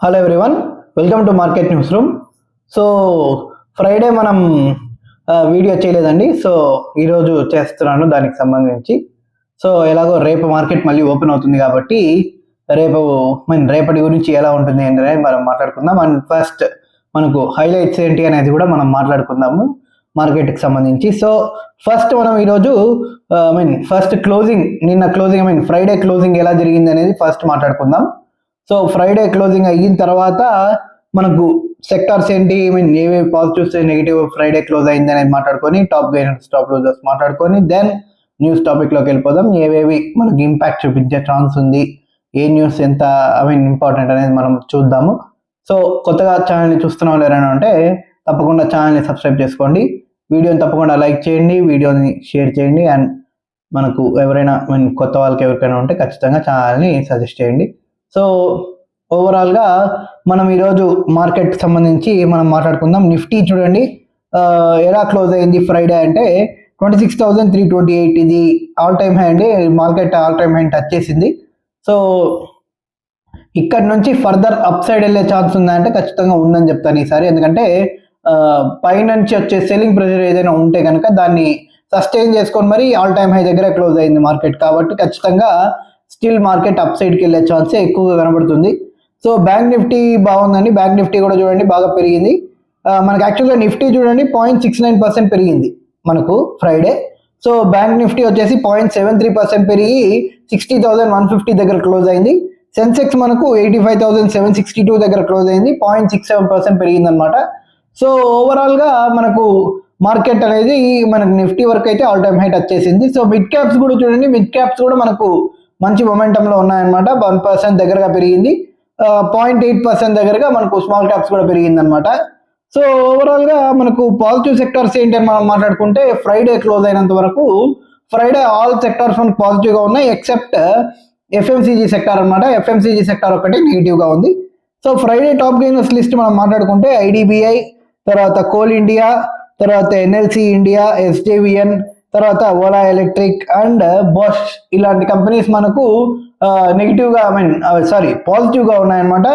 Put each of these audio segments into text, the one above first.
Hello everyone, welcome to market news room. So Friday మనం video చేయలేదండి. So ఈరోజు చేస్తున్నాను దానికి సంబంధించి. సో ఎలాగో రేపు మార్కెట్ మళ్ళీ ఓపెన్ అవుతుంది కాబట్టి రేపటి గురించి ఎలా ఉంటుంది అనేది మనం మాట్లాడుకుందాం. అండ్ ఫస్ట్ మనకు హైలైట్స్ ఏంటి అనేది కూడా మనం మాట్లాడుకుందాము మార్కెట్కి సంబంధించి. సో ఫస్ట్ మనం ఈరోజు ఫస్ట్ క్లోజింగ్ ఫ్రైడే క్లోజింగ్ ఎలా జరిగింది అనేది ఫస్ట్ మాట్లాడుకుందాం. సో ఫ్రైడే క్లోజింగ్ అయిన తర్వాత మనకు సెక్టార్స్ ఏంటి, ఏవేవి పాజిటివ్స్ నెగిటివ్ ఫ్రైడే క్లోజ్ అయింది అనేది మాట్లాడుకొని, టాప్ గెయినర్స్ టాప్ లూజర్స్ మాట్లాడుకొని, దెన్ న్యూస్ టాపిక్లోకి వెళ్ళిపోదాం. ఏవేవి మనకు ఇంపాక్ట్ చూపించే ఛాన్స్ ఉంది, ఏ న్యూస్ ఎంత ఇంపార్టెంట్ అనేది మనం చూద్దాము. సో కొత్తగా ఛానల్ని చూస్తున్నాం లేరని అంటే తప్పకుండా ఛానల్ని సబ్స్క్రైబ్ చేసుకోండి, వీడియోని తప్పకుండా లైక్ చేయండి, వీడియోని షేర్ చేయండి. అండ్ మనకు ఎవరైనా కొత్త వాళ్ళకి ఎవరికైనా ఉంటే ఖచ్చితంగా ఛానల్ని సజెస్ట్ చేయండి. సో ఓవరాల్గా మనం ఈరోజు మార్కెట్ సంబంధించి మనం మాట్లాడుకుందాం. నిఫ్టీ చూడండి ఎలా క్లోజ్ అయింది ఫ్రైడే అంటే 26,328. ఇది ఆల్ టైమ్ హై అండి. Market all time high touch చేసింది. సో ఇక్కడ నుంచి ఫర్దర్ అప్ సైడ్ వెళ్ళే ఛాన్స్ ఉందా అంటే ఖచ్చితంగా ఉందని చెప్తాను ఈసారి. ఎందుకంటే పైనుంచి వచ్చే సెల్లింగ్ ప్రెషర్ ఏదైనా ఉంటే కనుక దాన్ని సస్టైన్ చేసుకొని మరి ఆల్ టైమ్ హై దగ్గర క్లోజ్ అయింది మార్కెట్. కాబట్టి ఖచ్చితంగా స్టిల్ మార్కెట్ అప్ సైడ్కి వెళ్ళే ఛాన్సే ఎక్కువగా కనబడుతుంది. సో బ్యాంక్ నిఫ్టీ బాగుందండి. బ్యాంక్ నిఫ్టీ కూడా చూడండి బాగా పెరిగింది. మనకి యాక్చువల్గా నిఫ్టీ చూడండి 0.69% పెరిగింది మనకు ఫ్రైడే. సో బ్యాంక్ నిఫ్టీ వచ్చేసి 0.73% పెరిగి 60,150 దగ్గర క్లోజ్ అయింది. సెన్సెక్స్ మనకు 85,762 దగ్గర క్లోజ్ అయింది, 0.67% పెరిగింది అనమాట. సో ఓవరాల్గా మనకు మార్కెట్ అనేది మనకు నిఫ్టీ వరకు అయితే ఆల్ టైమ్ హై టచ్ చేసింది. సో మిడ్ క్యాప్స్ కూడా చూడండి, మిడ్ క్యాప్స్ కూడా మనకు మంచి మొమెంటంలో ఉన్నాయన్నమాట. 1% దగ్గరగా పెరిగింది, 0.8% దగ్గరగా మనకు స్మాల్ క్యాప్స్ కూడా పెరిగింది అనమాట. సో ఓవరాల్గా మనకు పాజిటివ్ సెక్టార్స్ ఏంటి అని మనం మాట్లాడుకుంటే, ఫ్రైడే క్లోజ్ అయినంత వరకు ఫ్రైడే ఆల్ సెక్టార్స్ మనకు పాజిటివ్గా ఉన్నాయి ఎక్సెప్ట్ ఎఫ్ఎంసీజీ సెక్టార్ అనమాట. ఎఫ్ఎంసీజీ సెక్టార్ ఒకటి నెగిటివ్గా ఉంది. So Friday top gainers list మనం మాట్లాడుకుంటే ఐడిబిఐ, తర్వాత కోల్ ఇండియా, తర్వాత ఎన్ఎల్సి ఇండియా, ఎస్జేవిఎన్, తర్వాత ఓలా ఎలక్ట్రిక్ అండ్ బోష్ ఇలాంటి కంపెనీస్ మనకు నెగిటివ్గా పాజిటివ్గా ఉన్నాయన్నమాట.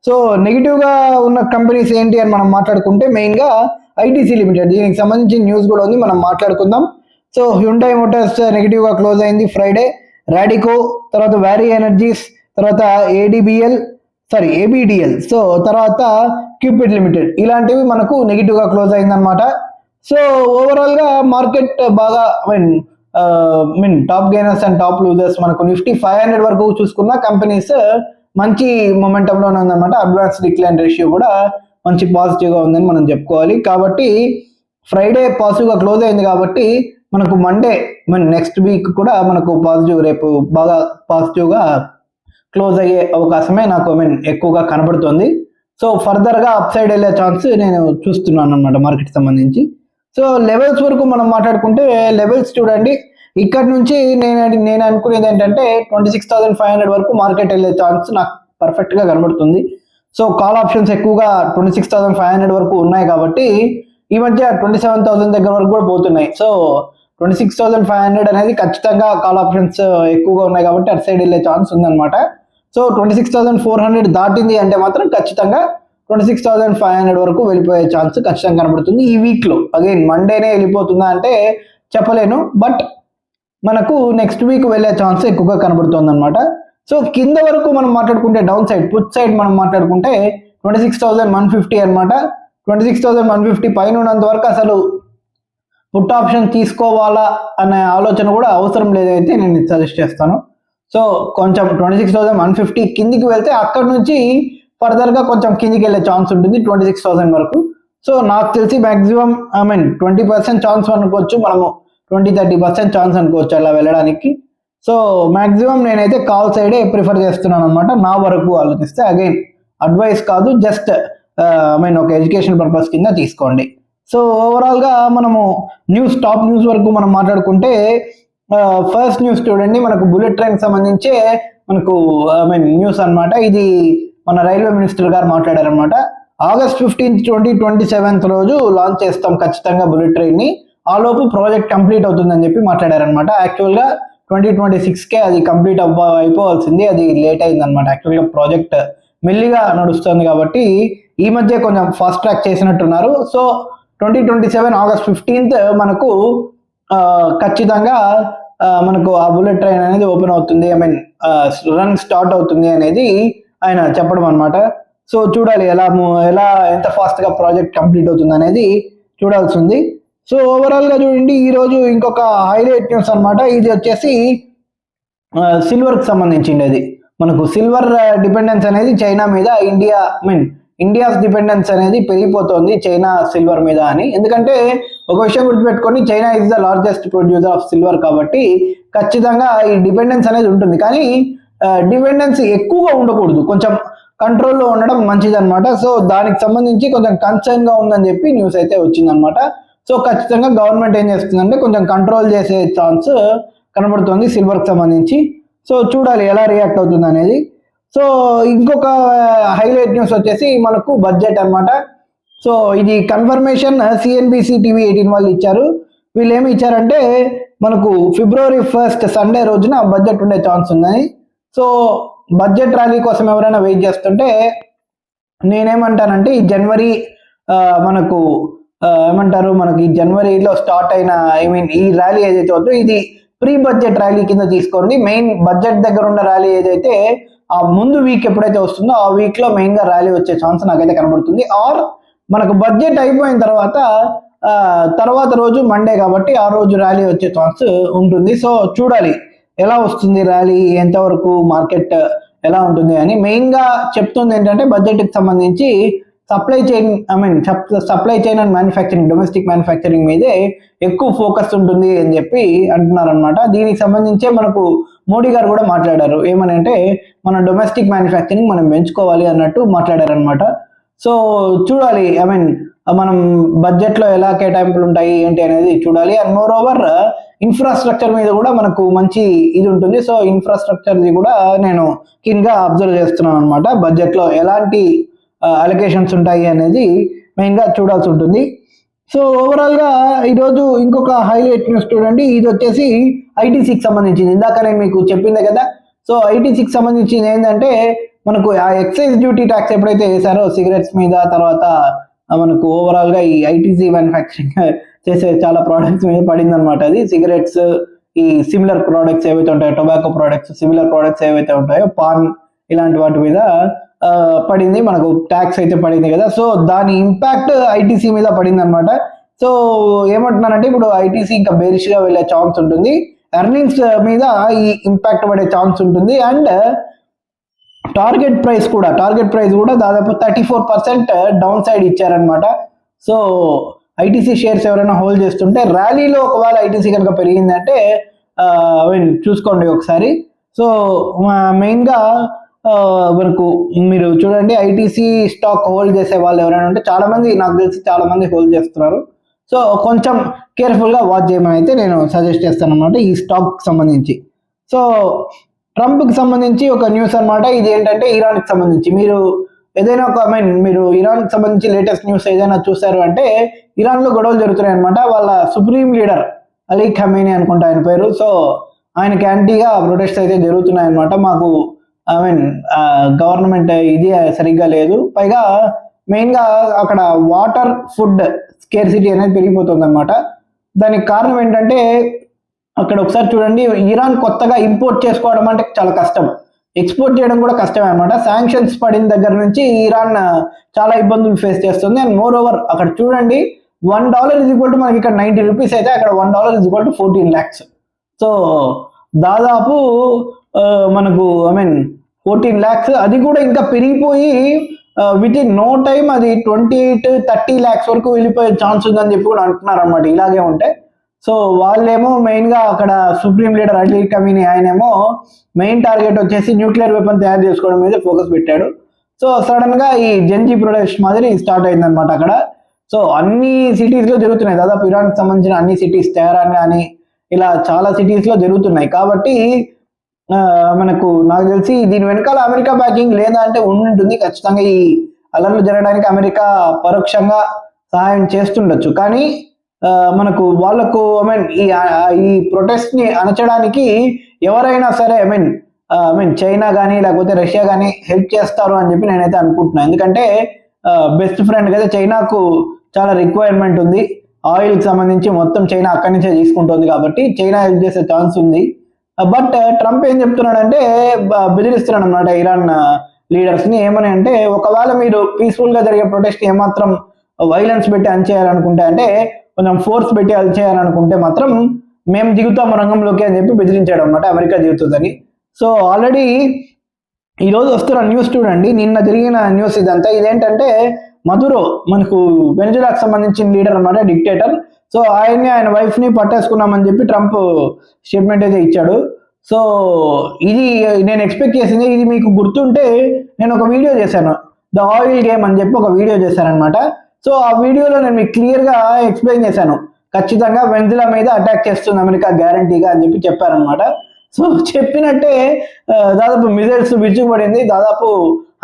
సో నెగిటివ్గా ఉన్న కంపెనీస్ ఏంటి అని మనం మాట్లాడుకుంటే మెయిన్గా ఐటీసీ లిమిటెడ్, దీనికి సంబంధించిన న్యూస్ కూడా ఉంది, మనం మాట్లాడుకుందాం. సో హ్యుండై మోటార్స్ నెగిటివ్గా క్లోజ్ అయింది ఫ్రైడే. రాడికో, తర్వాత వ్యారీ ఎనర్జీస్, తర్వాత ఏబిడిఎల్, సో తర్వాత క్యూపిడ్ లిమిటెడ్ ఇలాంటివి మనకు నెగిటివ్గా క్లోజ్ అయిందనమాట. సో ఓవరాల్గా మార్కెట్ బాగా top gainers and top losers మనకు నిఫ్టీ 500 వరకు చూసుకున్న కంపెనీస్ మంచి మొమెంటంలోనే ఉందన్నమాట. అడ్వాన్స్ డిక్లైన్ రేషియో కూడా మంచి పాజిటివ్గా ఉందని మనం చెప్పుకోవాలి. కాబట్టి ఫ్రైడే పాజిటివ్గా క్లోజ్ అయింది కాబట్టి మనకు మండే నెక్స్ట్ వీక్ కూడా మనకు పాజిటివ్, రేపు బాగా పాజిటివ్గా క్లోజ్ అయ్యే అవకాశమే నాకు ఎక్కువగా కనబడుతుంది. సో ఫర్దర్గా అప్ సైడ్ వెళ్ళే ఛాన్స్ నేను చూస్తున్నాను అనమాట మార్కెట్ సంబంధించి. సో లెవెల్స్ వరకు మనం మాట్లాడుకుంటే లెవెల్స్ చూడండి, ఇక్కడ నుంచి నేను అనుకునేది ఏంటంటే 26,500 వరకు మార్కెట్ వెళ్ళే ఛాన్స్ నాకు పర్ఫెక్ట్గా కనబడుతుంది. సో కాల్ ఆప్షన్స్ ఎక్కువగా 26,500 వరకు ఉన్నాయి కాబట్టి ఈ మధ్య 27,000 దగ్గర వరకు కూడా పోతున్నాయి. సో 26,500 అనేది ఖచ్చితంగా కాల్ ఆప్షన్స్ ఎక్కువగా ఉన్నాయి కాబట్టి అటు సైడ్ వెళ్ళే ఛాన్స్ ఉందన్నమాట. సో 26,400 దాటింది అంటే మాత్రం ఖచ్చితంగా 26,500 వరకు వెళ్ళిపోయే ఛాన్స్ ఖచ్చితంగా కనబడుతుంది ఈ వీక్లో. అగైన్ మండేనే వెళ్ళిపోతుందా అంటే చెప్పలేను, బట్ మనకు నెక్స్ట్ వీక్ వెళ్ళే ఛాన్స్ ఎక్కువగా కనబడుతుంది అనమాట. సో కింద వరకు మనం మాట్లాడుకుంటే డౌన్ సైడ్, పుట్ సైడ్ మనం మాట్లాడుకుంటే 26,150 అనమాట. 26,150 పైన ఉన్నంత వరకు అసలు పుట్ ఆప్షన్ తీసుకోవాలా అనే ఆలోచన కూడా అవసరం లేదైతే నేను సజెస్ట్ చేస్తాను. సో కొంచెం 26,150 కిందికి వెళ్తే అక్కడ నుంచి ఫర్దర్గా కొంచెం కిందికి వెళ్ళే ఛాన్స్ ఉంటుంది 26,000 వరకు. సో నాకు తెలిసి మ్యాక్సిమం 20% ఛాన్స్ అనుకోవచ్చు, మనము 20-30% ఛాన్స్ అనుకోవచ్చు అలా వెళ్ళడానికి. సో మ్యాక్సిమం నేనైతే కాల్ సైడే ప్రిఫర్ చేస్తున్నాను అనమాట నా వరకు ఆలోచిస్తే. అగైన్ అడ్వైస్ కాదు, జస్ట్ ఒక ఎడ్యుకేషన్ పర్పస్ కింద తీసుకోండి. సో ఓవరాల్గా మనము టాప్ న్యూస్ వరకు మనం మాట్లాడుకుంటే ఫస్ట్ న్యూస్ చూడండి, మనకు బుల్లెట్ ట్రైన్ సంబంధించే మనకు న్యూస్ అనమాట. ఇది మన రైల్వే మినిస్టర్ గారు మాట్లాడారనమాట. August 15th 2027 రోజు లాంచ్ చేస్తాం ఖచ్చితంగా బుల్లెట్ ట్రైన్ని, ఆలోపు ప్రాజెక్ట్ కంప్లీట్ అవుతుందని చెప్పి మాట్లాడారనమాట. యాక్చువల్గా 2026కే అది కంప్లీట్ అయిపోవాల్సింది, అది లేట్ అయిందనమాట. యాక్చువల్గా ప్రాజెక్ట్ మెల్లిగా నడుస్తుంది కాబట్టి ఈ మధ్య కొంచెం ఫాస్ట్ ట్రాక్ చేసినట్టున్నారు. సో 2027 ఆగస్ట్ 15th మనకు ఖచ్చితంగా మనకు ఆ బుల్లెట్ ట్రైన్ అనేది ఓపెన్ అవుతుంది, ఐ మీన్ రన్ స్టార్ట్ అవుతుంది అనేది ఆయన చెప్పడం అనమాట. సో చూడాలి ఎలా ఎంత ఫాస్ట్ గా ప్రాజెక్ట్ కంప్లీట్ అవుతుంది అనేది చూడాల్సి ఉంది. సో ఓవరాల్ గా చూడండి, ఈ రోజు ఇంకొక హైలైట్ న్యూస్ అనమాట. ఇది వచ్చేసి సిల్వర్ కి సంబంధించింది. అది మనకు సిల్వర్ డిపెండెన్స్ అనేది చైనా మీద ఇండియాస్ డిపెండెన్స్ అనేది పెరిగిపోతుంది చైనా సిల్వర్ మీద అని. ఎందుకంటే ఒక విషయం గుర్తుపెట్టుకొని, China is the largest producer of silver కాబట్టి ఖచ్చితంగా ఈ డిపెండెన్స్ అనేది ఉంటుంది. కానీ డిపెండెన్స్ ఎక్కువగా ఉండకూడదు, కొంచెం కంట్రోల్లో ఉండడం మంచిది అనమాట. సో దానికి సంబంధించి కొంచెం కన్సర్న్ గా ఉందని చెప్పి న్యూస్ అయితే వచ్చిందనమాట. సో ఖచ్చితంగా గవర్నమెంట్ ఏం చేస్తుందంటే కొంచెం కంట్రోల్ చేసే ఛాన్స్ కనబడుతుంది సిల్వర్ కి సంబంధించి. సో చూడాలి ఎలా రియాక్ట్ అవుతుంది అనేది. సో ఇంకొక హైలైట్ న్యూస్ వచ్చేసి మనకు బడ్జెట్ అనమాట. సో ఇది కన్ఫర్మేషన్ CNBC TV 18 వాళ్ళు ఇచ్చారు. వీళ్ళు ఏమి ఇచ్చారంటే మనకు February 1st సండే రోజున బడ్జెట్ ఉండే ఛాన్స్ ఉందని. సో బడ్జెట్ ర్యాలీ కోసం ఎవరైనా వెయిట్ చేస్తుంటే నేనేమంటానంటే ఈ జనవరి మనకు ఏమంటారు, మనకి జనవరిలో స్టార్ట్ అయిన ఈ ర్యాలీ ఏదైతే ఉందో ఇది ప్రీ బడ్జెట్ ర్యాలీ కింద తీసుకోండి. మెయిన్ బడ్జెట్ దగ్గర ఉన్న ర్యాలీ ఏదైతే ఆ ముందు వీక్ ఎప్పుడైతే వస్తుందో ఆ వీక్ లో మెయిన్ గా ర్యాలీ వచ్చే ఛాన్స్ నాకైతే కనబడుతుంది. ఆర్ మనకు బడ్జెట్ అయిపోయిన తర్వాత రోజు మండే కాబట్టి ఆ రోజు ర్యాలీ వచ్చే ఛాన్స్ ఉంటుంది. సో చూడాలి ఎలా వస్తుంది ర్యాలీ, ఎంతవరకు మార్కెట్ ఎలా ఉంటుంది అని. మెయిన్ గా చెప్తుంది ఏంటంటే బడ్జెట్ కి సంబంధించి supply chain and manufacturing, domestic manufacturing మీదే ఎక్కువ ఫోకస్ ఉంటుంది అని చెప్పి అంటున్నారు అనమాట. దీనికి సంబంధించే మనకు మోడీ గారు కూడా మాట్లాడారు. ఏమని అంటే మన డొమెస్టిక్ మ్యానుఫ్యాక్చరింగ్ మనం పెంచుకోవాలి అన్నట్టు మాట్లాడారు అనమాట. సో చూడాలి, మనం బడ్జెట్ లో ఎలా కేటాయింపులు ఉంటాయి ఏంటి అనేది చూడాలి. అండ్ మోర్ ఓవర్ ఇన్ఫ్రాస్ట్రక్చర్ మీద కూడా మనకు మంచి ఇది ఉంటుంది. సో ఇన్ఫ్రాస్ట్రక్చర్ కూడా నేను కీన్ గా అబ్జర్వ్ చేస్తున్నాను అనమాట. బడ్జెట్ లో ఎలాంటి అలొకేషన్స్ ఉంటాయి అనేది మెయిన్ గా చూడాల్సి ఉంటుంది. సో ఓవరాల్ గా ఈరోజు ఇంకొక హైలైట్ న్యూస్ చూడండి. ఇది వచ్చేసి ITCకి సంబంధించింది. ఇందాక నేను మీకు చెప్పిందే కదా. సో ITCకి సంబంధించింది ఏంటంటే మనకు ఆ ఎక్సైజ్ డ్యూటీ ట్యాక్స్ ఎప్పుడైతే వేసారో సిగరెట్స్ మీద, తర్వాత మనకు ఓవరాల్ గా ఈ ITC మ్యానుఫ్యాక్చరింగ్ చేసే చాలా ప్రోడక్ట్స్ మీద పడింది అనమాట. అది సిగరెట్స్, ఈ సిమిలర్ ప్రోడక్ట్స్ ఏవైతే ఉంటాయో, టొబాకో ప్రోడక్ట్స్, సిమిలర్ ప్రోడక్ట్స్ ఏవైతే ఉంటాయో, పాన్ ఇలాంటి వాటి మీద పడింది, మనకు ట్యాక్స్ అయితే పడింది కదా. సో దాని ఇంపాక్ట్ ITC మీద పడింది అనమాట. సో ఏమంటున్నారంటే ఇప్పుడు ITC ఇంకా బేరిష్ గా వెళ్ళే ఛాన్స్ ఉంటుంది, ఎర్నింగ్స్ మీద ఈ ఇంపాక్ట్ పడే ఛాన్స్ ఉంటుంది. అండ్ టార్గెట్ ప్రైస్ కూడా దాదాపు 34% డౌన్ సైడ్ ఇచ్చారనమాట. సో ITC షేర్స్ ఎవరైనా హోల్డ్ చేస్తుంటే ర్యాలీలో ఒకవేళ ITC కనుక పెరిగిందంటే చూసుకోండి ఒకసారి. సో మెయిన్ గా మనకు మీరు చూడండి ITC స్టాక్ హోల్డ్ చేసే వాళ్ళు ఎవరైనా ఉంటే చాలా మంది, నాకు తెలిసి చాలా మంది హోల్డ్ చేస్తున్నారు. సో కొంచెం కేర్ఫుల్ గా వాచ్ చేయమని అయితే నేను సజెస్ట్ చేస్తాను అనమాట ఈ స్టాక్ సంబంధించి. సో ట్రంప్ కి సంబంధించి ఒక న్యూస్ అనమాట. ఇది ఏంటంటే ఇరాన్ కి సంబంధించి మీరు ఏదైనా ఒక మీరు ఇరాన్ కి సంబంధించి లేటెస్ట్ న్యూస్ ఏదైనా చూసారు అంటే ఇరాన్ లో గొడవలు జరుగుతున్నాయి అనమాట. వాళ్ళ సుప్రీం లీడర్ అలీ ఖమేనీ అనుకుంటా ఆయన పేరు. సో ఆయనకి యాంటీగా ప్రొటెస్ట్ అయితే జరుగుతున్నాయి అనమాట. మాకు గవర్నమెంట్ ఇది సరిగ్గా లేదు, పైగా మెయిన్ గా అక్కడ వాటర్, ఫుడ్ స్కేర్సిటీ అనేది పెరిగిపోతుంది అనమాట. దానికి కారణం ఏంటంటే అక్కడ ఒకసారి చూడండి, ఇరాన్ కొత్తగా ఇంపోర్ట్ చేసుకోవడం అంటే చాలా కష్టం, ఎక్స్పోర్ట్ చేయడం కూడా కష్టమే అనమాట. శాంక్షన్స్ పడిన దగ్గర నుంచి ఇరాన్ చాలా ఇబ్బందులు ఫేస్ చేస్తుంది. అండ్ మోర్ ఓవర్ అక్కడ చూడండి $1 మనకి ఇక్కడ 90 రూపీస్ అయితే అక్కడ $1 14 lakhs. సో దాదాపు మనకు 14 lakhs, అది కూడా ఇంకా పెరిగిపోయి విత్ ఇన్ నో టైమ్ అది 28-30 lakhs వరకు వెళ్ళిపోయే ఛాన్స్ ఉందని చెప్పి కూడా అంటున్నారు అనమాట ఇలాగే ఉంటే. సో వాళ్ళేమో మెయిన్ గా అక్కడ సుప్రీం లీడర్ అలీ ఖమేనీ ఆయనేమో మెయిన్ టార్గెట్ వచ్చేసి న్యూక్లియర్ వెపన్ తయారు చేసుకోవడం మీద ఫోకస్ పెట్టాడు. సో సడన్ గా ఈ జంజీ ప్రొటెస్ట్ మాదిరి స్టార్ట్ అయిందనమాట అక్కడ. సో అన్ని సిటీస్ లో జరుగుతున్నాయి, దాదాపు ఇరాన్ కి సంబంధించిన అన్ని సిటీస్, తెహరాన్ కానీ ఇలా చాలా సిటీస్ లో జరుగుతున్నాయి. కాబట్టి మనకు నాకు తెలిసి దీని వెనకాల అమెరికా బ్యాకింగ్ లేదా అంటే ఉంటుంది ఖచ్చితంగా. ఈ అల్లర్లు జరగడానికి అమెరికా పరోక్షంగా సహాయం చేస్తుండొచ్చు, కానీ మనకు వాళ్ళకు ఈ ప్రొటెస్ట్ ని అణచడానికి ఎవరైనా సరే చైనా కానీ లేకపోతే రష్యా కానీ హెల్ప్ చేస్తారు అని చెప్పి నేనైతే అనుకుంటున్నాను. ఎందుకంటే బెస్ట్ ఫ్రెండ్ కదా, చైనాకు చాలా రిక్వైర్మెంట్ ఉంది. ఆయిల్కి సంబంధించి మొత్తం చైనా అక్కడి నుంచే తీసుకుంటుంది కాబట్టి చైనా హెల్ప్ చేసే ఛాన్స్ ఉంది. బట్ ట్రంప్ ఏం చెప్తున్నాడంటే బెదిరిస్తున్నాడు అనమాట ఇరాన్ లీడర్స్ని. ఏమని అంటే, ఒకవేళ మీరు పీస్ఫుల్గా జరిగే ప్రొటెస్ట్ ఏమాత్రం వైలెన్స్ పెట్టి అణచేయాలనుకుంటే, అంటే కొంచెం ఫోర్స్ పెట్టి అణచేయాలనుకుంటే మాత్రం మేము దిగుతాం రంగంలోకి అని చెప్పి బెదిరించాడు అనమాట, అమెరికా దిగుతుందని. సో ఆల్రెడీ ఈరోజు వస్తున్న న్యూస్ చూడండి, నిన్న జరిగిన న్యూస్ ఇదంతా. ఇదేంటంటే మదురో, మనకు వెనిజులాకు సంబంధించిన లీడర్ అనమాట, డిక్టేటర్. సో ఆయన వైఫ్ని పట్టేసుకున్నామని చెప్పి ట్రంప్ స్టేట్మెంట్ అయితే ఇచ్చాడు. సో ఇది నేను ఎక్స్పెక్ట్ చేసింది. ఇది మీకు గుర్తుంటే నేను ఒక వీడియో చేశాను, ద ఆయిల్ గేమ్ అని చెప్పి ఒక వీడియో చేశానమాట. సో ఆ వీడియోలో నేను మీకు క్లియర్గా ఎక్స్ప్లెయిన్ చేశాను, ఖచ్చితంగా వెనిజులా మీద అటాక్ చేస్తుంది అమెరికా గ్యారంటీగా అని చెప్పి చెప్పారనమాట. సో చెప్పినట్టే దాదాపు మిజైల్స్ విరుచుకుపడింది, దాదాపు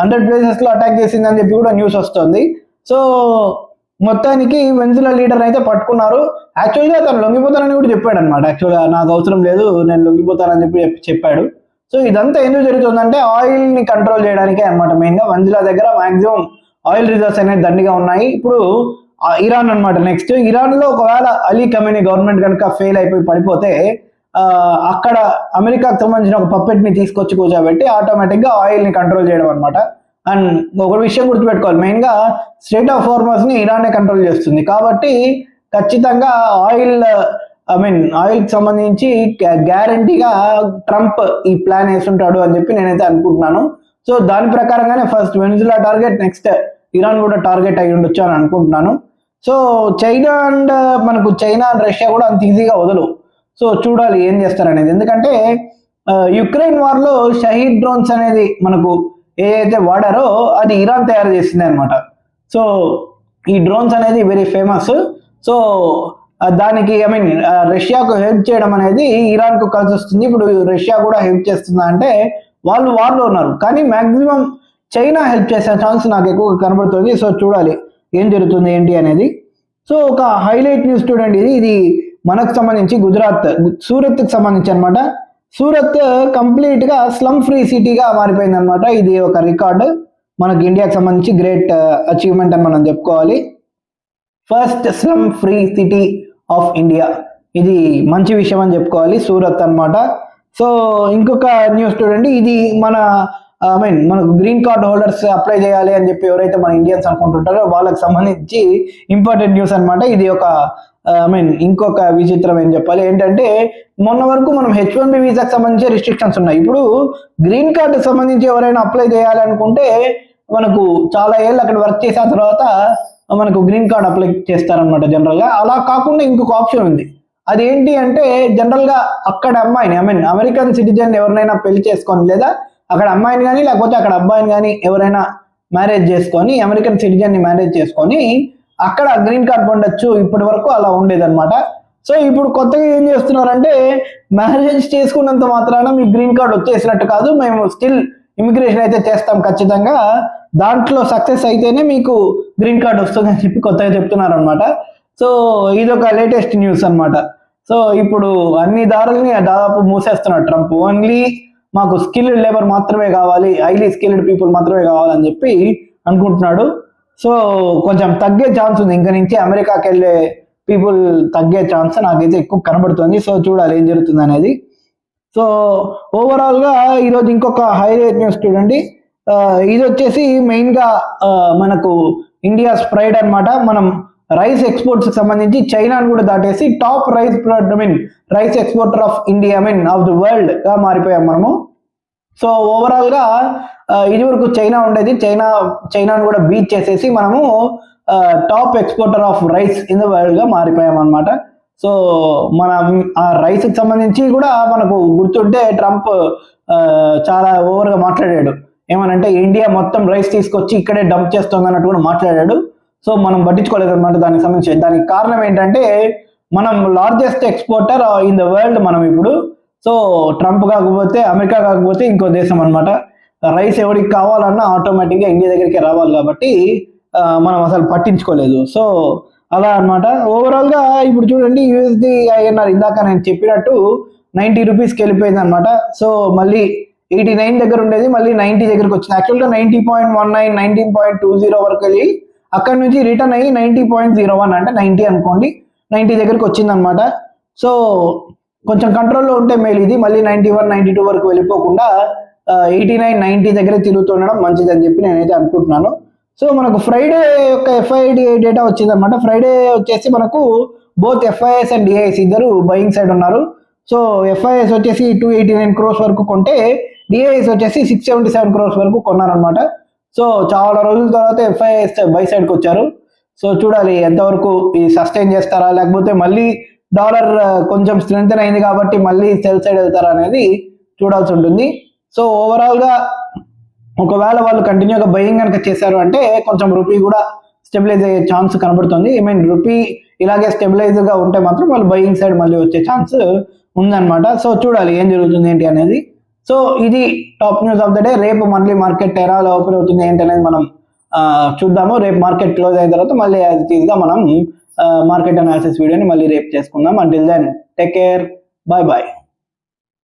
100 ప్లేసెస్లో అటాక్ చేసింది అని చెప్పి కూడా న్యూస్ వస్తుంది. సో మొత్తానికి వెనిజులా లీడర్ అయితే పట్టుకున్నారు. యాక్చువల్గా అతను లొంగిపోతానని కూడా చెప్పాడు అనమాట. యాక్చువల్గా నాకు అవసరం లేదు, నేను లొంగిపోతానని చెప్పి చెప్పాడు. సో ఇదంతా ఎందుకు జరుగుతుందంటే ఆయిల్ని కంట్రోల్ చేయడానికే అనమాట. మెయిన్గా వెనిజులా దగ్గర మాక్సిమం ఆయిల్ రిజర్వ్స్ అనేది దండిగా ఉన్నాయి. ఇప్పుడు ఇరాన్ అనమాట నెక్స్ట్. ఇరాన్లో ఒకవేళ అలీ ఖమేనీ గవర్నమెంట్ కనుక ఫెయిల్ అయిపోయి పడిపోతే అక్కడ అమెరికాకు సంబంధించిన ఒక పప్పెట్ని తీసుకొచ్చి కూర్చోబెట్టి ఆటోమేటిక్గా ఆయిల్ని కంట్రోల్ చేయడం అనమాట. అండ్ ఒక విషయం గుర్తుపెట్టుకోవాలి, మెయిన్గా స్ట్రెయిట్ ఆఫ్ హార్మజ్ని ఇరానే కంట్రోల్ చేస్తుంది కాబట్టి ఖచ్చితంగా ఆయిల్కి సంబంధించి గ్యారంటీగా ట్రంప్ ఈ ప్లాన్ వేస్తుంటాడు అని చెప్పి నేనైతే అనుకుంటున్నాను. సో దాని ప్రకారంగానే first Venezuela target, next Iran కూడా టార్గెట్ అయి ఉండొచ్చు అని అనుకుంటున్నాను. So China and China and Russia కూడా అంత ఈజీగా వదలు. సో చూడాలి ఏం చేస్తారనేది. ఎందుకంటే యుక్రెయిన్ వార్లో షహీద్ డ్రోన్స్ అనేది మనకు ఏదైతే వాడారో అది ఇరాన్ తయారు చేసింది అనమాట. సో ఈ డ్రోన్స్ అనేది వెరీ ఫేమస్. సో దానికి రష్యాకు హెల్ప్ చేయడం అనేది ఇరాన్కు కలిసి వస్తుంది. ఇప్పుడు రష్యా కూడా హెల్ప్ చేస్తుందా అంటే వాళ్ళు వార్లో ఉన్నారు, కానీ మ్యాక్సిమం చైనా హెల్ప్ చేసే ఛాన్స్ నాకు ఎక్కువ కనబడుతుంది. సో చూడాలి ఏం జరుగుతుంది ఏంటి అనేది. సో ఒక హైలైట్ న్యూస్ చూడండి, ఇది మనకు సంబంధించి గుజరాత్ సూరత్కి సంబంధించి అనమాట. సూరత్ కంప్లీట్గా స్లమ్ ఫ్రీ సిటీగా మారిపోయింది అనమాట. ఇది ఒక రికార్డు, మనకి ఇండియాకి సంబంధించి గ్రేట్ అచీవ్మెంట్ అని మనం చెప్పుకోవాలి. First slum free city of India, ఇది మంచి విషయం అని చెప్పుకోవాలి, సూరత్ అనమాట. సో ఇంకొక న్యూస్ చూడండి, ఇది మనకు గ్రీన్ కార్డ్ హోల్డర్స్ అప్లై చేయాలి అని చెప్పి ఎవరైతే మన ఇండియన్స్ అనుకుంటుంటారో వాళ్ళకి సంబంధించి ఇంపార్టెంట్ న్యూస్ అనమాట. ఇది ఒక ఇంకొక విచిత్రం ఏం చెప్పాలి ఏంటంటే, మొన్న వరకు మనం H1B వీసాకి సంబంధించి రిస్ట్రిక్షన్స్ ఉన్నాయి. ఇప్పుడు గ్రీన్ కార్డు సంబంధించి ఎవరైనా అప్లై చేయాలనుకుంటే మనకు చాలా ఏళ్ళు అక్కడ వర్క్ చేసిన తర్వాత మనకు గ్రీన్ కార్డ్ అప్లై చేస్తారనమాట జనరల్గా. అలా కాకుండా ఇంకొక ఆప్షన్ ఉంది. అదేంటి అంటే, జనరల్గా అక్కడ అమ్మాయిని అమెరికన్ సిటిజన్ ఎవరినైనా పెళ్లి చేసుకొని, లేదా అక్కడ అమ్మాయిని కానీ లేకపోతే అక్కడ అబ్బాయిని కానీ ఎవరైనా మ్యారేజ్ చేసుకొని, అమెరికన్ సిటిజన్ని మ్యారేజ్ చేసుకొని అక్కడ గ్రీన్ కార్డ్ పొందొచ్చు. ఇప్పటి వరకు అలా ఉండేదన్నమాట. సో ఇప్పుడు కొత్తగా ఏం చేస్తున్నారంటే, మ్యారేజ్ చేసుకున్నంత మాత్రాన మీకు గ్రీన్ కార్డ్ వచ్చేసినట్టు కాదు, మేము స్టిల్ ఇమిగ్రేషన్ అయితే చేస్తాం ఖచ్చితంగా, దాంట్లో సక్సెస్ అయితేనే మీకు గ్రీన్ కార్డ్ వస్తుంది అని చెప్పి కొత్తగా చెప్తున్నారు అనమాట. సో ఇదొక లేటెస్ట్ న్యూస్ అనమాట. సో ఇప్పుడు అన్ని దారుల్ని దాదాపు మూసేస్తున్నాడు ట్రంప్. ఓన్లీ మాకు స్కిల్డ్ లేబర్ మాత్రమే కావాలి, హైలీ స్కిల్డ్ పీపుల్ మాత్రమే కావాలని చెప్పి అనుకుంటున్నాడు. సో కొంచెం తగ్గే ఛాన్స్ ఉంది, ఇంకా నుంచి అమెరికాకి వెళ్ళే పీపుల్ తగ్గే ఛాన్స్ నాకైతే ఎక్కువ కనబడుతుంది. సో చూడాలి ఏం జరుగుతుంది అనేది. సో ఓవరాల్గా ఈరోజు ఇంకొక హైలైట్ న్యూస్ చూడండి, ఇది వచ్చేసి మెయిన్గా మనకు ఇండియాస్ ప్రైడ్ అనమాట. మనం రైస్ ఎక్స్పోర్ట్స్ సంబంధించి చైనాను కూడా దాటేసి top rice exporter of India of the world గా మారిపోయాం మనము. సో ఓవరాల్గా ఇది వరకు చైనా ఉండేది, చైనాను కూడా బీట్ చేసేసి మనము top exporter of rice in the world గా మారిపోయాం అనమాట. సో మనం ఆ రైస్కి సంబంధించి కూడా మనకు గుర్తుంటే ట్రంప్ చాలా ఓవర్గా మాట్లాడాడు. ఏమనంటే, ఇండియా మొత్తం రైస్ తీసుకొచ్చి ఇక్కడే డంప్ చేస్తుంది అన్నట్టు కూడా మాట్లాడాడు. సో మనం పట్టించుకోలేదు అనమాట దానికి సంబంధించి. దానికి కారణం ఏంటంటే, మనం largest exporter in the world మనం ఇప్పుడు. సో ట్రంప్ కాకపోతే, అమెరికా కాకపోతే ఇంకో దేశం అనమాట. రైస్ ఎవరికి కావాలన్నా ఆటోమేటిక్గా ఇండియా దగ్గరికి రావాలి కాబట్టి మనం అసలు పట్టించుకోలేదు. సో అలా అనమాట. ఓవరాల్గా ఇప్పుడు చూడండి, USD INR ఇందాక నేను చెప్పినట్టు 90 రూపీస్కి వెళ్ళిపోయింది అనమాట. సో మళ్ళీ 89 దగ్గర ఉండేది, మళ్ళీ 90 దగ్గరకు వచ్చింది. యాక్చువల్గా 90.19, 19.20 వరకు వెళ్ళి అక్కడ నుంచి రిటర్న్ అయ్యి 90.01 అంటే 90 అనుకోండి, 90 దగ్గరకు వచ్చింది అనమాట. సో కొంచెం కంట్రోల్లో ఉంటే మేలు ఇది, మళ్ళీ 91, 92 వరకు వెళ్ళిపోకుండా 89, 90 దగ్గర తిరుగుతుండడం మంచిదని చెప్పి నేనైతే అనుకుంటున్నాను. సో మనకు ఫ్రైడే యొక్క FID డేటా వచ్చింది అనమాట. ఫ్రైడే వచ్చేసి మనకు బోత్ FIS అండ్ DIS ఇద్దరు బయింగ్ సైడ్ ఉన్నారు. సో FIS వచ్చేసి 289 crores వరకు కొంటే DIS వచ్చేసి 677 crores వరకు కొన్నారనమాట. సో చాలా రోజుల తర్వాత FIS బై సైడ్కి వచ్చారు. సో చూడాలి ఎంతవరకు ఈ సస్టైన్ చేస్తారా, లేకపోతే మళ్ళీ డాలర్ కొంచెం స్ట్రెంగ్త్ అయింది కాబట్టి మళ్ళీ సెల్ సైడ్ వెళ్తారా అనేది చూడాల్సి ఉంటుంది. సో ఓవరాల్గా ఒకవేళ వాళ్ళు కంటిన్యూగా బయింగ్ కనుక చేశారు అంటే కొంచెం రూపీ కూడా స్టెబిలైజ్ అయ్యే ఛాన్స్ కనబడుతుంది. రూపీ ఇలాగే స్టెబిలైజ్గా ఉంటే మాత్రం వాళ్ళు బయింగ్ సైడ్ మళ్ళీ వచ్చే ఛాన్స్ ఉందన్నమాట. సో చూడాలి ఏం జరుగుతుంది ఏంటి అనేది. సో ఇది top news of the day. రేపు మళ్ళీ మార్కెట్ ఎలా ఓపెన్ అవుతుంది ఏంటి అనేది మనం చూద్దాము. రేపు మార్కెట్ క్లోజ్ అయిన తర్వాత మళ్ళీ యాజ్ ఇట్ ఈస్ గా మనం మార్కెట్ అనాలిసిస్ వీడియోని మళ్ళీ రేపు చేసుకుందాం. Until then take care, bye bye.